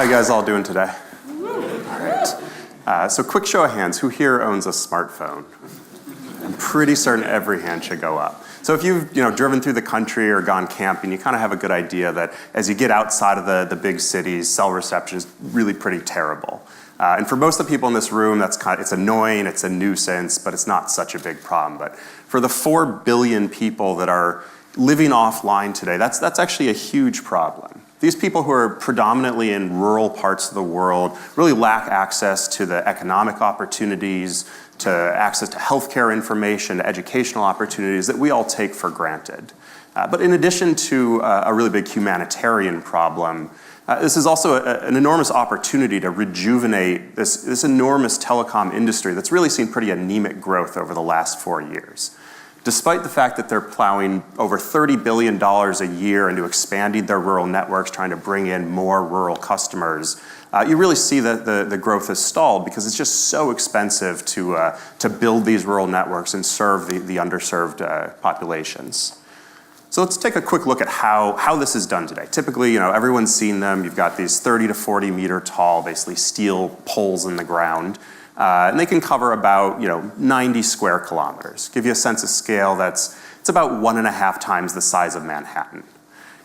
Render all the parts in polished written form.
How you guys all doing today? All right. So quick show of hands, who here owns a smartphone? I'm pretty certain every hand should go up. So if you've driven through the country or gone camping, you kind of have a good idea that as you get outside of the big cities, cell reception is really pretty terrible. And for most of the people in this room, it's annoying, it's a nuisance, but it's not such a big problem. But for the 4 billion people that are living offline today, that's actually a huge problem. These people who are predominantly in rural parts of the world really lack access to the economic opportunities, to access to healthcare information, to educational opportunities that we all take for granted. But in addition to a really big humanitarian problem, this is also an enormous opportunity to rejuvenate this enormous telecom industry that's really seen pretty anemic growth over the last 4 years. Despite the fact that they're plowing over $30 billion a year into expanding their rural networks, trying to bring in more rural customers, you really see that the growth has stalled because it's just so expensive to build these rural networks and serve the underserved populations. So let's take a quick look at how this is done today. Typically, everyone's seen them. You've got these 30 to 40 meter tall, basically steel poles in the ground. And they can cover about 90 square kilometers. Give you a sense of scale, it's about 1.5 times the size of Manhattan.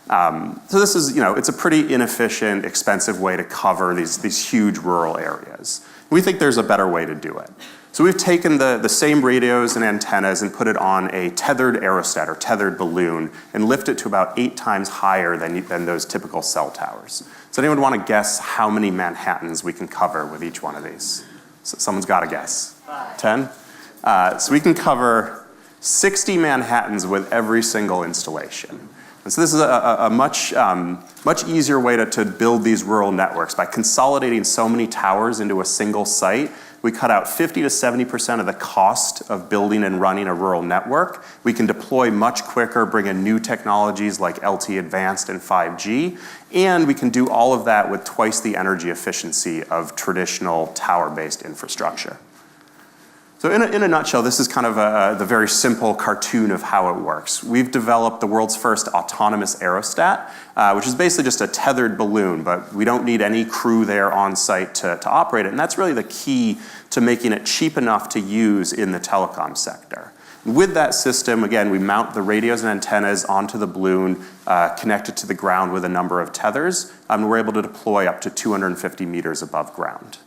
So this is, it's a pretty inefficient, expensive way to cover these huge rural areas. We think there's a better way to do it. So we've taken the same radios and antennas and put it on a tethered aerostat or tethered balloon and lift it to about 8 times higher than those typical cell towers. So anyone want to guess how many Manhattans we can cover with each one of these? So someone's got to guess. 10? So we can cover 60 Manhattans with every single installation. And so this is a much easier way to build these rural networks. By consolidating so many towers into a single site, we cut out 50 to 70% of the cost of building and running a rural network. We can deploy much quicker, bring in new technologies like LTE Advanced and 5G, and we can do all of that with twice the energy efficiency of traditional tower-based infrastructure. So in a nutshell, this is kind of the very simple cartoon of how it works. We've developed the world's first autonomous aerostat, which is basically just a tethered balloon, but we don't need any crew there on site to operate it. And that's really the key to making it cheap enough to use in the telecom sector. With that system, again, we mount the radios and antennas onto the balloon, connect it to the ground with a number of tethers, and we're able to deploy up to 250 meters above ground.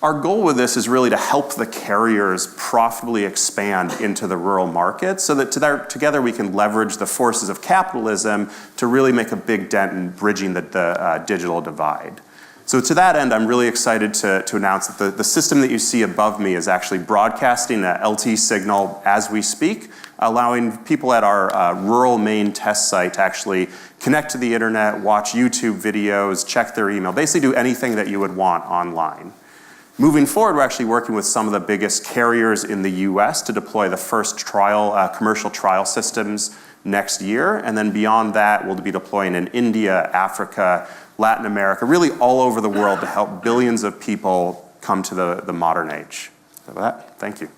Our goal with this is really to help the carriers profitably expand into the rural market so that together we can leverage the forces of capitalism to really make a big dent in bridging the digital divide. So to that end, I'm really excited to announce that the system that you see above me is actually broadcasting an LTE signal as we speak, allowing people at our rural Maine test site to actually connect to the internet, watch YouTube videos, check their email, basically do anything that you would want online. Moving forward, we're actually working with some of the biggest carriers in the US to deploy the first commercial trial systems next year. And then beyond that, we'll be deploying in India, Africa, Latin America, really all over the world to help billions of people come to the modern age. So with that, thank you.